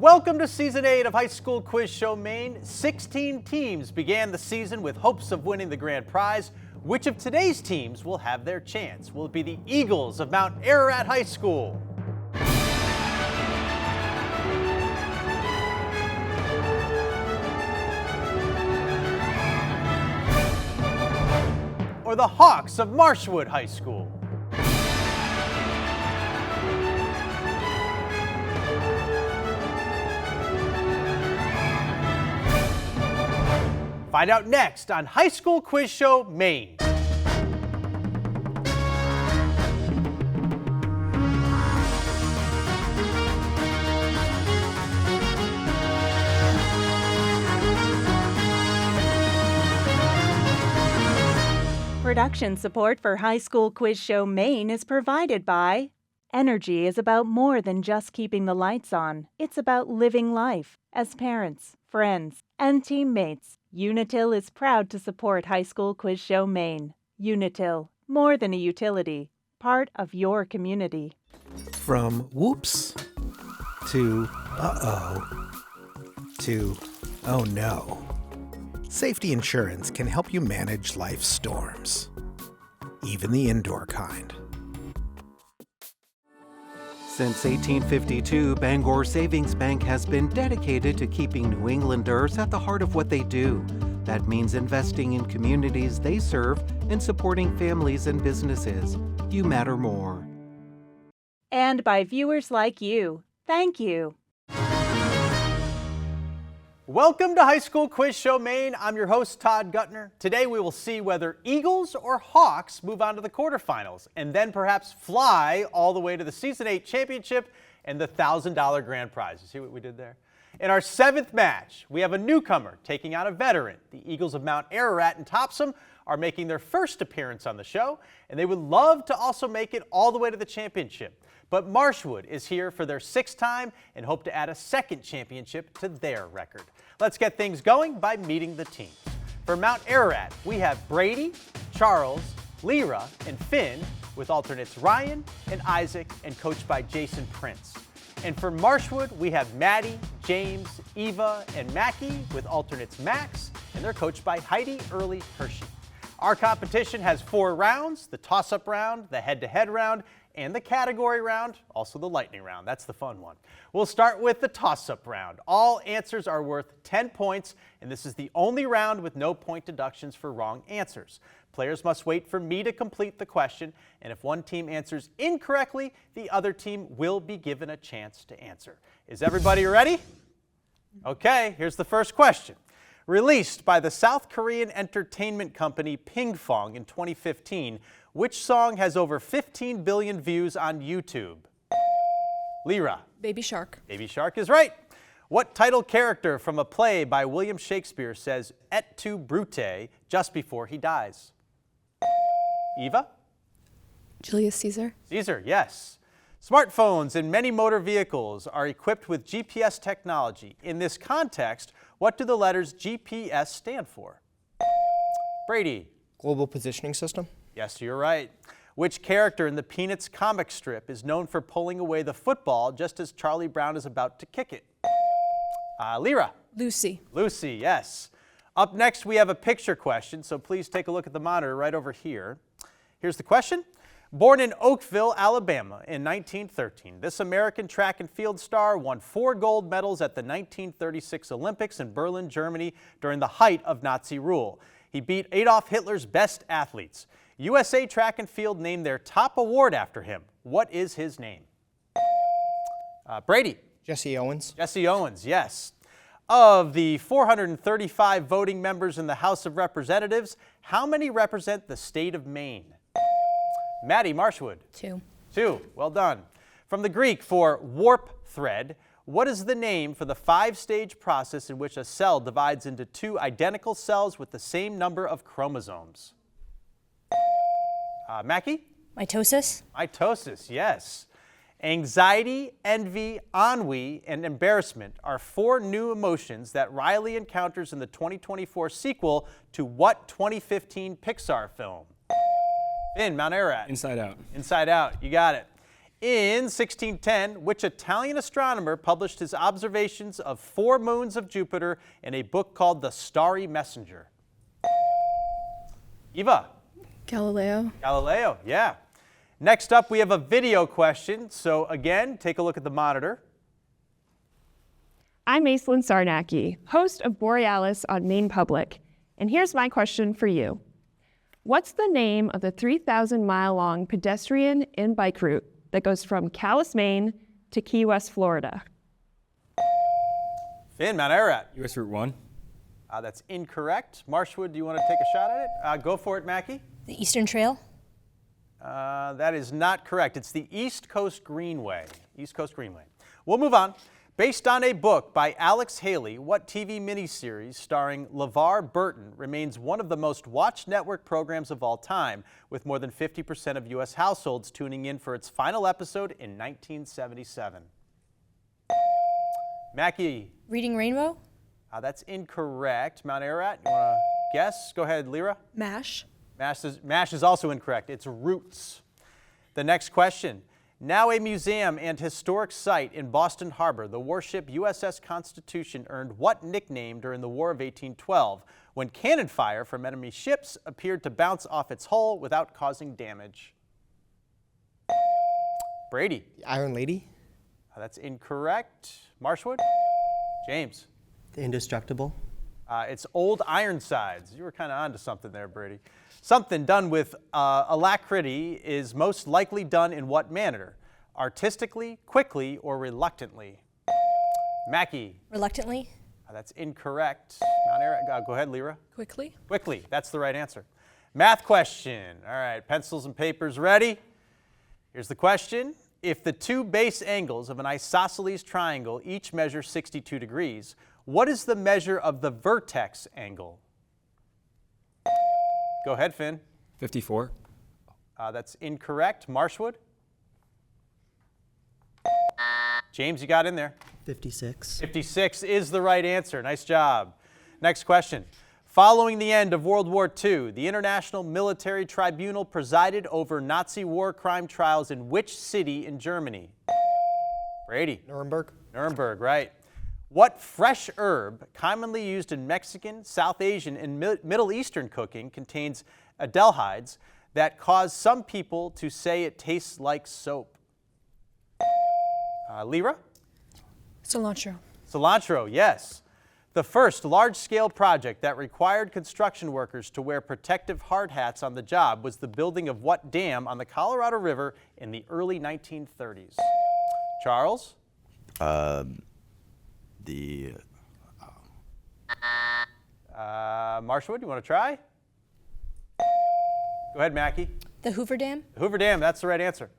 Welcome to Season 8 of High School Quiz Show Maine. 16 teams began the season with hopes of winning the grand prize. Which of today's teams will have their chance? Will it be the Eagles of Mount Ararat High School? Or the Hawks of Marshwood High School? Find out next on High School Quiz Show Maine. Production support for High School Quiz Show Maine is provided by Energy is about more than just keeping the lights on. It's about living life. As parents, friends, and teammates, Unitil is proud to support High School Quiz Show Maine. Unitil, more than a utility, part of your community. From whoops to uh-oh to oh no. Safety insurance can help you manage life's storms, even the indoor kind. Since 1852, Bangor Savings Bank has been dedicated to keeping New Englanders at the heart of what they do. That means investing in communities they serve and supporting families and businesses. You matter more. And by viewers like you. Thank you. Welcome to High School Quiz Show Maine. I'm your host, Todd Gutner. Today we will see whether Eagles or Hawks move on to the quarterfinals and then perhaps fly all the way to the Season 8 championship and the $1,000 grand prize. You see what we did there? In our 7th match, we have a newcomer taking on a veteran. The Eagles of Mount Ararat and Topsom are making their first appearance on the show, and they would love to also make it all the way to the championship. But Marshwood is here for their 6th time and hope to add a 2nd championship to their record. Let's get things going by meeting the teams. For Mount Ararat, we have Brady, Charles, Lyra, and Finn, with alternates Ryan and Isaac, and coached by Jason Prince. And for Marshwood, we have Maddie, James, Eva, and Mackie, with alternates Max, and they're coached by Heidi Early Hershey. Our competition has 4 rounds: the toss-up round, the head-to-head round, and the category round, also the lightning round. That's the fun one. We'll start with the toss-up round. All answers are worth 10 points, and this is the only round with no point deductions for wrong answers. Players must wait for me to complete the question, and if one team answers incorrectly, the other team will be given a chance to answer. Is everybody ready? Okay, here's the first question. Released by the South Korean entertainment company Pingfong in 2015, which song has over 15 billion views on YouTube? Lyra. Baby Shark. Baby Shark is right. What title character from a play by William Shakespeare says "et tu, Brute" just before he dies? Eva? Julius Caesar. Caesar, yes. Smartphones and many motor vehicles are equipped with GPS technology. In this context, what do the letters GPS stand for? Brady. Global Positioning System. Yes, you're right. Which character in the Peanuts comic strip is known for pulling away the football just as Charlie Brown is about to kick it? Lyra. Lucy. Lucy, yes. Up next, we have a picture question, so please take a look at the monitor right over here. Here's the question. Born in Oakville, Alabama in 1913, this American track and field star won 4 gold medals at the 1936 Olympics in Berlin, Germany during the height of Nazi rule. He beat Adolf Hitler's best athletes. USA Track and Field named their top award after him. What is his name? Brady. Jesse Owens. Jesse Owens, yes. Of the 435 voting members in the House of Representatives, how many represent the state of Maine? Maddie Marshwood. 2. 2, well done. From the Greek for warp thread, what is the name for the 5-stage process in which a cell divides into 2 identical cells with the same number of chromosomes? Mackie? Mitosis. Mitosis, yes. Anxiety, envy, ennui, and embarrassment are 4 new emotions that Riley encounters in the 2024 sequel to what 2015 Pixar film? Mount Ararat. Inside Out. Inside Out, you got it. In 1610, which Italian astronomer published his observations of 4 moons of Jupiter in a book called The Starry Messenger? Eva. Galileo. Galileo, yeah. Next up, we have a video question. So again, take a look at the monitor. I'm Aislinn Sarnacki, host of Borealis on Maine Public, and here's my question for you. What's the name of the 3,000-mile-long pedestrian and bike route that goes from Calais, Maine to Key West, Florida? Finn, Mount Ararat. US Route 1. That's incorrect. Marshwood, do you want to take a shot at it? Go for it, Mackie. The Eastern Trail. That is not correct. It's the East Coast Greenway. East Coast Greenway. We'll move on. Based on a book by Alex Haley, what TV miniseries starring LeVar Burton remains one of the most watched network programs of all time, with more than 50% of U.S. households tuning in for its final episode in 1977? Mackie. Reading Rainbow. That's incorrect. Mount Ararat, you want to guess? Go ahead, Lyra. MASH. MASH is also incorrect. It's Roots. The next question. Now a museum and historic site in Boston Harbor, the warship USS Constitution earned what nickname during the War of 1812 when cannon fire from enemy ships appeared to bounce off its hull without causing damage? Brady. The Iron Lady. That's incorrect. Marshwood. James. The Indestructible. It's Old Ironsides. You were kind of onto something there, Brady. Something done with alacrity is most likely done in what manner? Artistically, quickly, or reluctantly? Mackie. Reluctantly. That's incorrect. Mount Ararat. Go ahead, Lyra. Quickly. Quickly. That's the right answer. Math question. All right, pencils and papers ready? Here's the question. If the 2 base angles of an isosceles triangle each measure 62 degrees, what is the measure of the vertex angle? Go ahead, Finn. 54. That's incorrect. Marshwood? James, you got in there. 56. 56 is the right answer. Nice job. Next question. Following the end of World War II, the International Military Tribunal presided over Nazi war crime trials in which city in Germany? Brady. Nuremberg. Nuremberg, right. What fresh herb, commonly used in Mexican, South Asian, and Middle Eastern cooking, contains aldehydes that cause some people to say it tastes like soap? Lyra? Cilantro. Cilantro, yes. The first large-scale project that required construction workers to wear protective hard hats on the job was the building of what dam on the Colorado River in the early 1930s? Charles? Marshwood, you want to try? Go ahead, Mackie. The Hoover Dam. The Hoover Dam, that's the right answer.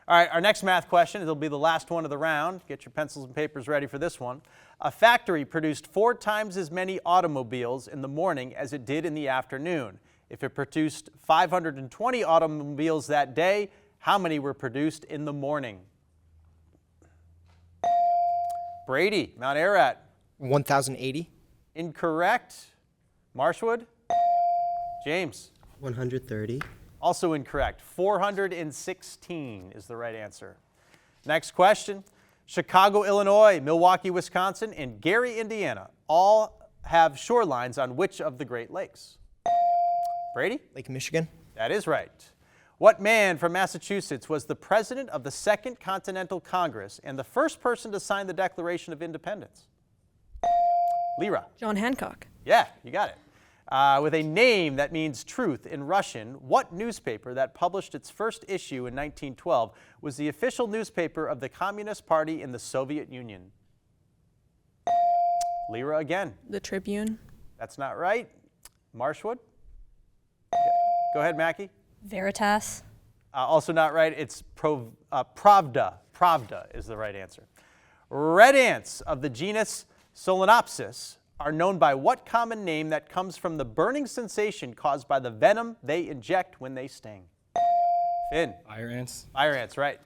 All right, our next math question, it'll be the last one of the round. Get your pencils and papers ready for this one. A factory produced 4 times as many automobiles in the morning as it did in the afternoon. If it produced 520 automobiles that day, how many were produced in the morning? Brady, Mount Ararat. 1,080. Incorrect. Marshwood? James? 130. Also incorrect. 416 is the right answer. Next question. Chicago, Illinois, Milwaukee, Wisconsin, and Gary, Indiana all have shorelines on which of the Great Lakes? Brady? Lake Michigan. That is right. What man from Massachusetts was the president of the Second Continental Congress and the first person to sign the Declaration of Independence? Lyra. John Hancock. Yeah, you got it. With a name that means truth in Russian, what newspaper that published its first issue in 1912 was the official newspaper of the Communist Party in the Soviet Union? Lyra again. The Tribune. That's not right. Marshwood? Go ahead, Mackie. Veritas. Also not right. It's Pravda. Pravda is the right answer. Red ants of the genus Solenopsis are known by what common name that comes from the burning sensation caused by the venom they inject when they sting? Finn. Fire ants. Fire ants, right.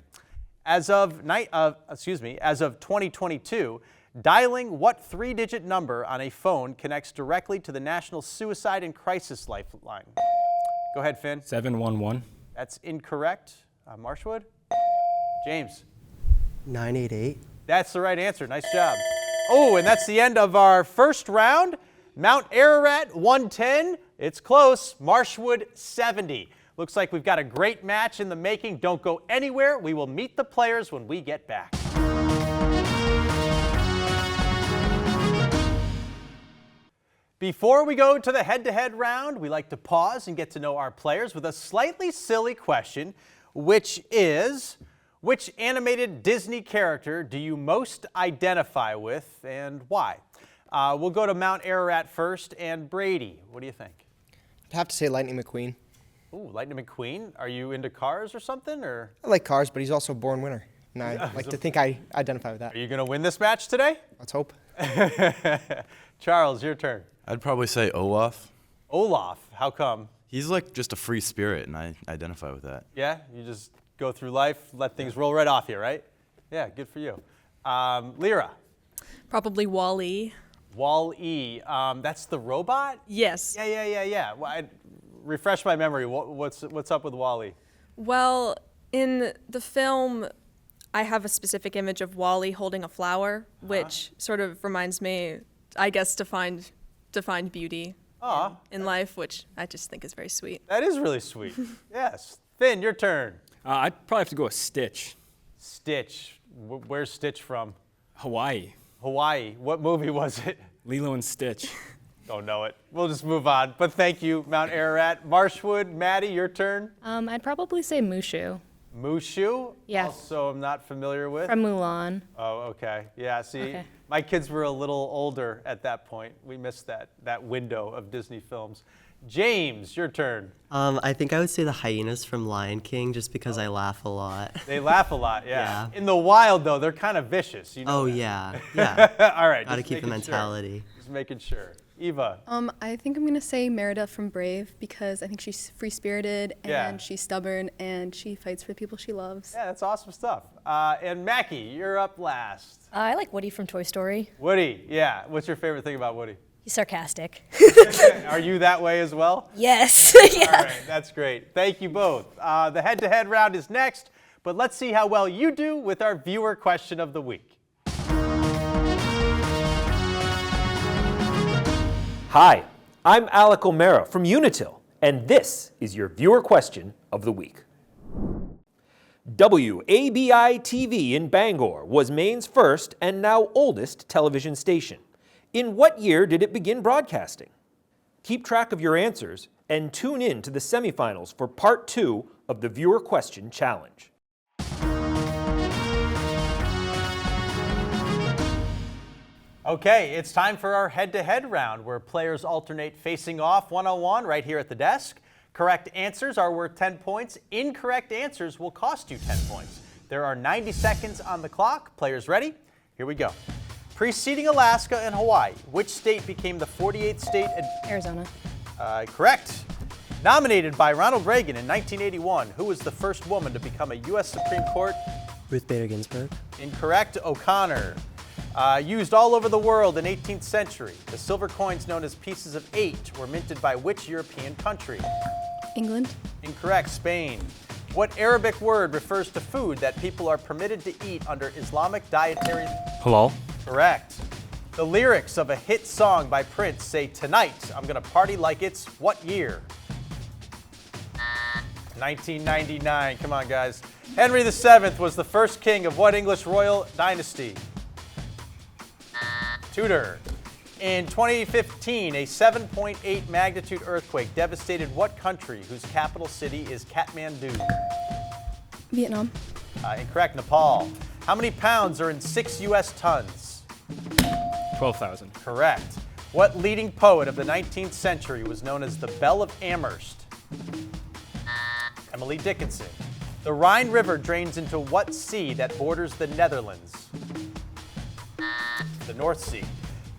As of 2022, dialing what 3-digit number on a phone connects directly to the National Suicide and Crisis Lifeline? Go ahead, Finn. 711. That's incorrect. Marshwood? James. 988. That's the right answer. Nice job. Oh, and that's the end of our first round. Mount Ararat 110. It's close. Marshwood 70. Looks like we've got a great match in the making. Don't go anywhere. We will meet the players when we get back. Before we go to the head-to-head round, we like to pause and get to know our players with a slightly silly question, which is, which animated Disney character do you most identify with and why? We'll go to Mount Ararat first. And Brady, what do you think? I'd have to say Lightning McQueen. Ooh, Lightning McQueen. Are you into cars or something? Or I like cars, but he's also a born winner. And I like to think I identify with that. are you going to win this match today? Let's hope. Charles, your turn. I'd probably say Olaf. Olaf, how come? He's like just a free spirit, and I identify with that. Yeah, you just go through life, let things roll right off you, right? Yeah, good for you. Lyra. Probably Wall-E. Wall-E, that's the robot? Yes. Yeah. Well, refresh my memory. What's up with Wall-E? Well, in the film, I have a specific image of Wall-E holding a flower, which sort of reminds me, I guess, to find beauty in life, which I just think is very sweet. That is really sweet. Yes. Finn, your turn. I'd probably have to go with Stitch. Stitch. Where's Stitch from? Hawaii. Hawaii. What movie was it? Lilo and Stitch. Don't know it. We'll just move on. But thank you, Mount Ararat. Marshwood, Maddie, your turn. I'd probably say Mushu. Mushu? Yeah. Also, I'm not familiar with. From Mulan. Oh, okay. Yeah, see, Okay. my kids were a little older at that point. We missed that window of Disney films. James, your turn. I think I would say the hyenas from Lion King just because I laugh a lot. They laugh a lot, yeah. Yeah. In the wild, though, they're kind of vicious. You know Oh, that. yeah. All right. Gotta just keep the making sure. mentality. Just making sure. Eva. I think I'm gonna say Merida from Brave because I think she's free-spirited and Yeah. she's stubborn and she fights for the people she loves. Yeah, that's awesome stuff. And Mackie, you're up last. I like Woody from Toy Story. Woody, yeah. What's your favorite thing about Woody? He's sarcastic. Are you that way as well? Yes. All right, that's great. Thank you both. The head-to-head round is next, but let's see how well you do with our viewer question of the week. Hi, I'm Alec O'Mara from Unitil, and this is your viewer question of the week. WABI-TV in Bangor was Maine's first and now oldest television station. In what year did it begin broadcasting? Keep track of your answers and tune in to the semifinals for part 2 of the Viewer Question Challenge. Okay, it's time for our head-to-head round where players alternate facing off one-on-one right here at the desk. Correct answers are worth 10 points. Incorrect answers will cost you 10 points. There are 90 seconds on the clock. Players ready? Here we go. Preceding Alaska and Hawaii, which state became the 48th state? Arizona. Correct. Nominated by Ronald Reagan in 1981, who was the first woman to become a U.S. Supreme Court? Ruth Bader Ginsburg. Incorrect. O'Connor. Used all over the world in 18th century. The silver coins known as pieces of 8 were minted by which European country? England. Incorrect. Spain. What Arabic word refers to food that people are permitted to eat under Islamic dietary? Halal. Correct. The lyrics of a hit song by Prince say, "Tonight, I'm gonna party like it's" what year? 1999. Come on, guys. Henry VII was the first king of what English royal dynasty? Tudor. In 2015, a 7.8 magnitude earthquake devastated what country whose capital city is Kathmandu? Vietnam. Incorrect. Nepal. How many pounds are in 6 U.S. tons? 12,000. Correct. What leading poet of the 19th century was known as the Belle of Amherst? Emily Dickinson. The Rhine River drains into what sea that borders the Netherlands? The North Sea.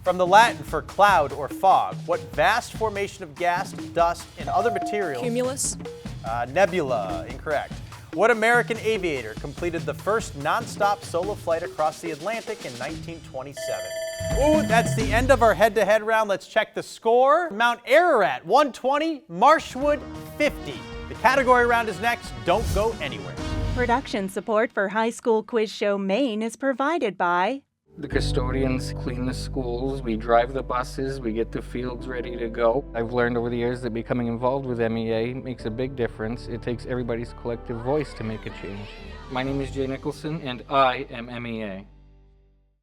From the Latin for cloud or fog, what vast formation of gas, dust, and other materials? Cumulus. Nebula. Incorrect. What American aviator completed the first non-stop solo flight across the Atlantic in 1927? Ooh, that's the end of our head-to-head round. Let's check the score. Mount Ararat, 120. Marshwood, 50. The category round is next. Don't go anywhere. Production support for High School Quiz Show Maine is provided by The custodians clean the schools, we drive the buses, we get the fields ready to go. I've learned over the years that becoming involved with MEA makes a big difference. It takes everybody's collective voice to make a change. My name is Jay Nicholson, and I am MEA.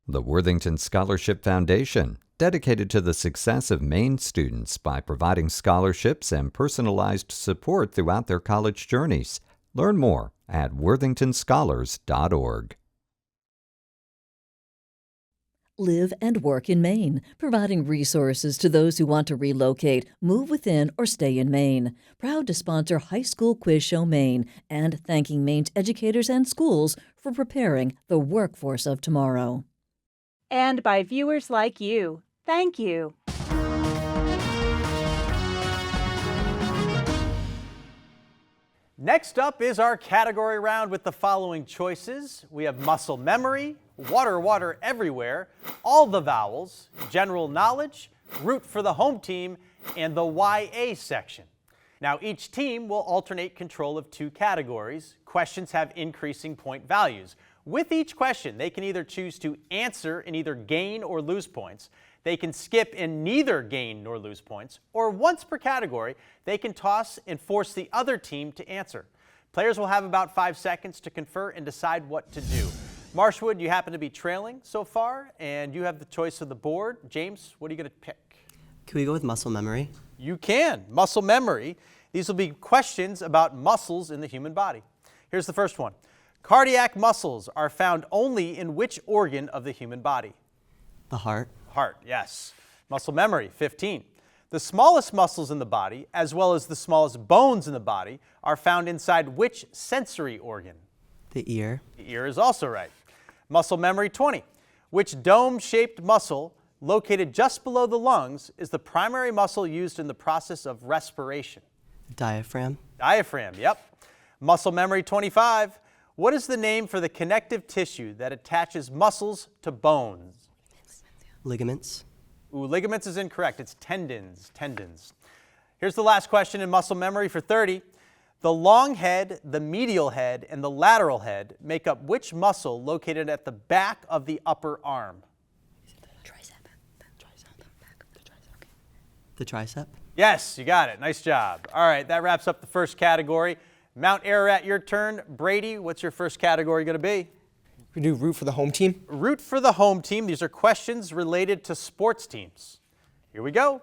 The Worthington Scholarship Foundation, dedicated to the success of Maine students by providing scholarships and personalized support throughout their college journeys. Learn more at worthingtonscholars.org. Live and work in Maine, providing resources to those who want to relocate, move within, or stay in Maine. Proud to sponsor High School Quiz Show Maine and thanking Maine's educators and schools for preparing the workforce of tomorrow. and by viewers like you. Thank you. Next up is our category round with the following choices. We have muscle memory, water, water everywhere, all the vowels, general knowledge, root for the home team, and the YA section. Now each team will alternate control of two categories. Questions have increasing point values. With each question, they can either choose to answer and either gain or lose points. They can skip and neither gain nor lose points, or once per category, they can toss and force the other team to answer. Players will have about 5 seconds to confer and decide what to do. Marshwood, you happen to be trailing so far, and you have the choice of the board. James, what are you going to pick? Can we go with muscle memory? You can. Muscle memory. These will be questions about muscles in the human body. Here's the first one. Cardiac muscles are found only in which organ of the human body? The heart. Heart, yes. Muscle memory, 15. The smallest muscles in the body, as well as the smallest bones in the body, are found inside which sensory organ? The ear. The ear is also right. Muscle memory, 20. Which dome-shaped muscle located just below the lungs is the primary muscle used in the process of respiration? Diaphragm. Diaphragm, yep. Muscle memory, 25. What is the name for the connective tissue that attaches muscles to bones? Ligaments. Ooh, ligaments is incorrect. It's tendons. Tendons. Here's the last question in muscle memory for 30. The long head, the medial head, and the lateral head make up which muscle located at the back of the upper arm? The tricep. Yes, you got it. Nice job. All right, that wraps up the first category. Mount Ararat, your turn. Brady, what's your first category going to be? We do root for the home team. Root for the home team. These are questions related to sports teams. Here we go.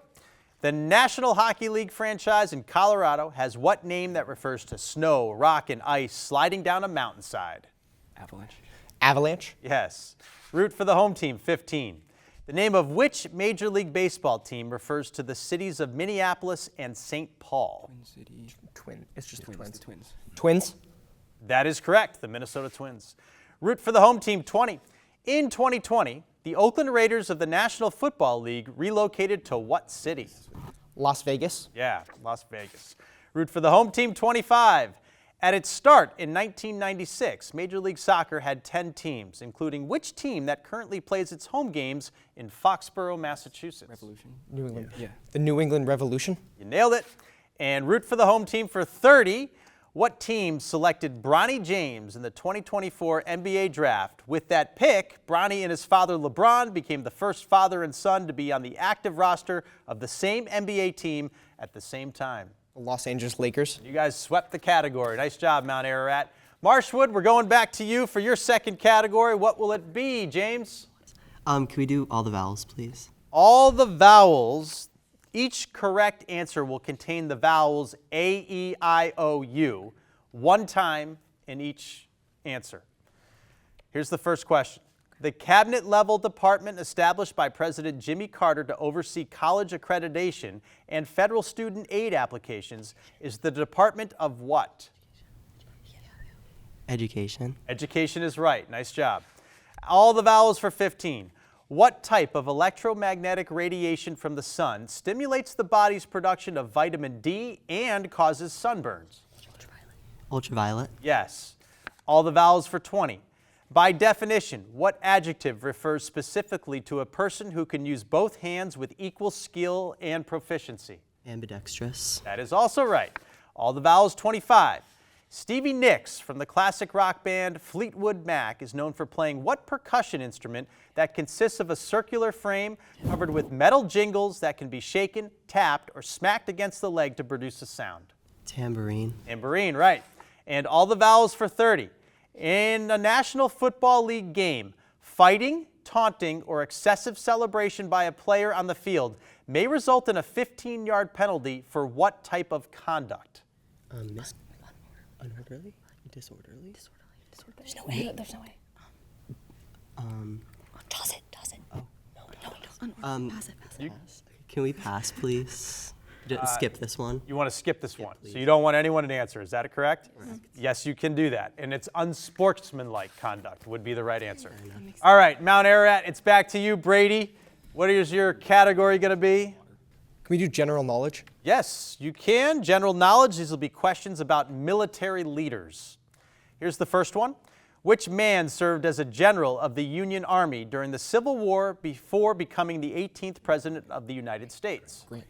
The National Hockey League franchise in Colorado has what name that refers to snow, rock, and ice sliding down a mountainside? Avalanche. Avalanche. Yes. Root for the home team, 15. The name of which Major League Baseball team refers to the cities of Minneapolis and St. Paul? It's just Twins. twins. The Twins. Twins. That is correct, the Minnesota Twins. Root for the home team, 20. In 2020, the Oakland Raiders of the National Football League relocated to what city? Las Vegas. Yeah, Las Vegas. Root for the home team, 25. At its start in 1996, Major League Soccer had 10 teams, including which team that currently plays its home games in Foxborough, Massachusetts? Revolution. New England. Yeah. The New England Revolution. You nailed it. And root for the home team for 30. What team selected Bronny James in the 2024 NBA draft? With that pick, Bronny and his father LeBron became the first father and son to be on the active roster of the same NBA team at the same time. The Los Angeles Lakers. You guys swept the category. Nice job, Mount Ararat. Marshwood, we're going back to you for your second category. What will it be, James? Can we do all the vowels, please? All the vowels. Each correct answer will contain the vowels A, E, I, O, U, one time in each answer. Here's the first question. The cabinet-level department established by President Jimmy Carter to oversee college accreditation and federal student aid applications is the Department of what? Education. Education is right. Nice job. All the vowels for 15. What type of electromagnetic radiation from the sun stimulates the body's production of vitamin D and causes sunburns? Ultraviolet. Yes. All the vowels for 20. By definition, what adjective refers specifically to a person who can use both hands with equal skill and proficiency? Ambidextrous. That is also right. All the vowels, 25. Stevie Nicks from the classic rock band Fleetwood Mac is known for playing what percussion instrument that consists of a circular frame covered with metal jingles that can be shaken, tapped, or smacked against the leg to produce a sound? Tambourine. Tambourine, right. And all the vowels for 30. In a National Football League game, fighting, taunting, or excessive celebration by a player on the field may result in a 15-yard penalty for what type of conduct? Unorderly? Disorderly? There's no way. There's no way. Toss it. Oh, no. Pass it. Can we pass, please? Skip this one. You want to skip this one. please. So you don't want anyone to answer. Is that correct? Correct. Yes, you can do that. And it's unsportsmanlike conduct would be the right answer. All right, Mount Ararat, it's back to you. Brady, what is your category going to be? Can we do general knowledge? Yes, you can. General knowledge. These will be questions about military leaders. Here's the first one. Which man served as a general of the Union Army during the Civil War before becoming the 18th President of the United States? Grant.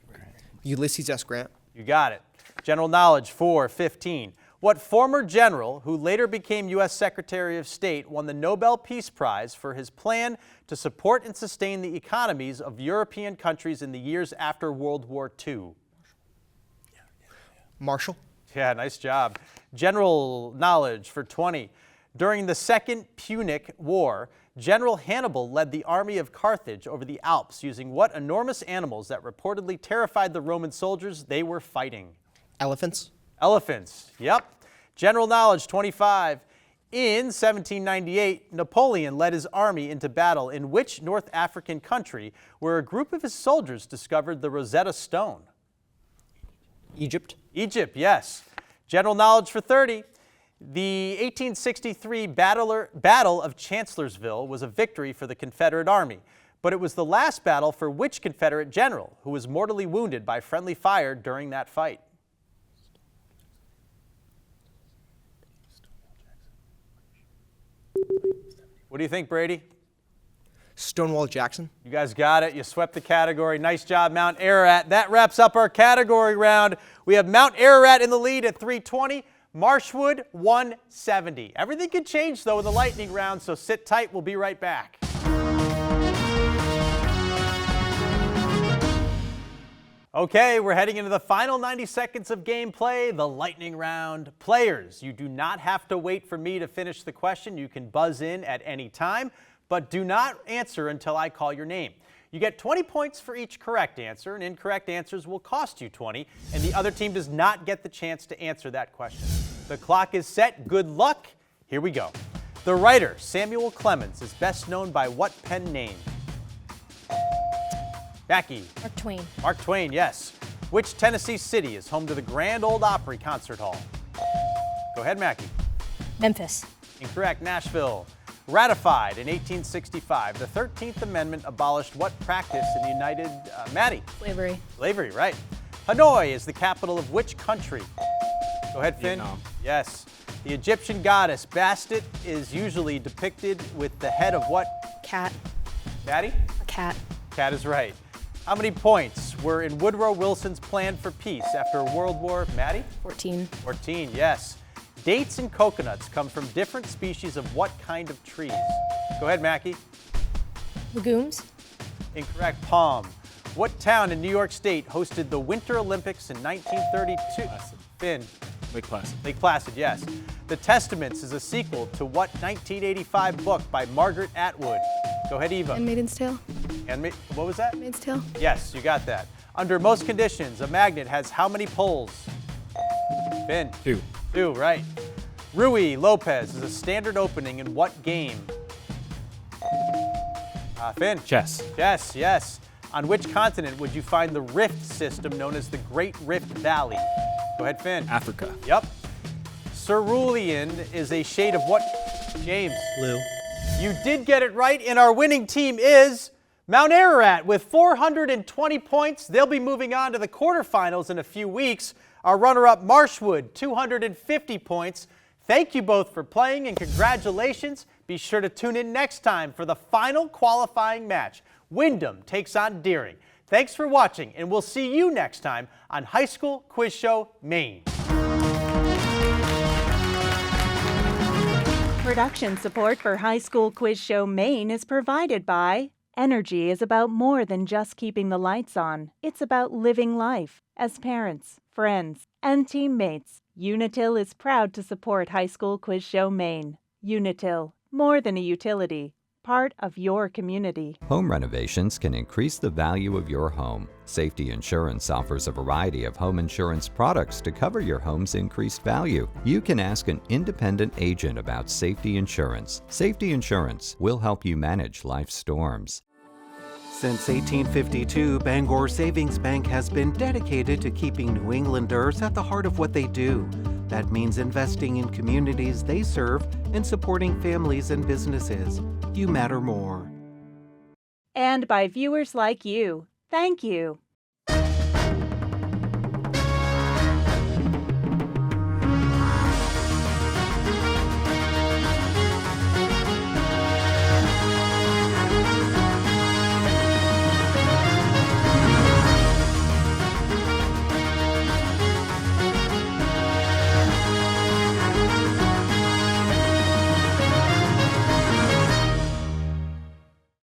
Ulysses S. Grant. You got it. General knowledge 4:15. What former general, who later became U.S. Secretary of State, won the Nobel Peace Prize for his plan to support and sustain the economies of European countries in the years after World War II? Marshall. Yeah, nice job. General knowledge for 20. During the Second Punic War, General Hannibal led the army of Carthage over the Alps using what enormous animals that reportedly terrified the Roman soldiers they were fighting? Elephants. Elephants, yep. General knowledge 25. In 1798, Napoleon led his army into battle in which North African country where a group of his soldiers discovered the Rosetta Stone? Egypt. Egypt, yes. General knowledge for 30. The 1863 Battle of Chancellorsville was a victory for the Confederate Army, but it was the last battle for which Confederate general who was mortally wounded by friendly fire during that fight? What do you think, Brady? Stonewall Jackson. You guys got it. You swept the category. Nice job, Mount Ararat. That wraps up our category round. We have Mount Ararat in the lead at 320. Marshwood 170. Everything could change, though, in the lightning round, so sit tight. We'll be right back. Okay, we're heading into the final 90 seconds of gameplay, the lightning round. Players, you do not have to wait for me to finish the question. You can buzz in at any time, but do not answer until I call your name. You get 20 points for each correct answer, and incorrect answers will cost you 20, and the other team does not get the chance to answer that question. The clock is set. Good luck. Here we go. The writer, Samuel Clemens, is best known by what pen name? Mackie. Mark Twain. Mark Twain, yes. Which Tennessee city is home to the Grand Ole Opry Concert Hall? Go ahead, Mackie. Memphis. Incorrect. Nashville. Ratified in 1865, the 13th Amendment abolished what practice in the United... Maddie. Slavery. Slavery, right. Hanoi is the capital of which country? Go ahead, Finn. Vietnam. Yes. The Egyptian goddess Bastet is usually depicted with the head of what? Cat. Maddie? A cat. Cat is right. How many points were in Woodrow Wilson's plan for peace after World War? Maddie? 14. 14, yes. Dates and coconuts come from different species of what kind of trees? Go ahead, Mackie. Legumes. Incorrect. Palm. What town in New York State hosted the Winter Olympics in 1932? Placid. Finn. Lake Placid. Lake Placid, yes. The Testaments is a sequel to what 1985 book by Margaret Atwood? Go ahead, Eva. Handmaid's Tale. What was that? Handmaid's Tale. Yes, you got that. Under most conditions, a magnet has how many poles? Finn. 2. 2, right. Rui Lopez is a standard opening in what game? Finn. Chess. Chess, yes. On which continent would you find the rift system known as the Great Rift Valley? Go ahead, Finn. Africa. Yep. Cerulean is a shade of what? James. Blue. You did get it right, and our winning team is Mount Ararat with 420 points. They'll be moving on to the quarterfinals in a few weeks. Our runner-up, Marshwood, 250 points. Thank you both for playing, and congratulations. Be sure to tune in next time for the final qualifying match. Wyndham takes on Deering. Thanks for watching, and we'll see you next time on High School Quiz Show Maine. Production support for High School Quiz Show Maine is provided by Energy is about more than just keeping the lights on. It's about living life. As parents, friends, and teammates, Unitil is proud to support High School Quiz Show Maine. Unitil, more than a utility, part of your community. Home renovations can increase the value of your home. Safety Insurance offers a variety of home insurance products to cover your home's increased value. You can ask an independent agent about Safety Insurance. Safety Insurance will help you manage life's storms. Since 1852, Bangor Savings Bank has been dedicated to keeping New Englanders at the heart of what they do. That means investing in communities they serve and supporting families and businesses. You matter more. And by viewers like you. Thank you.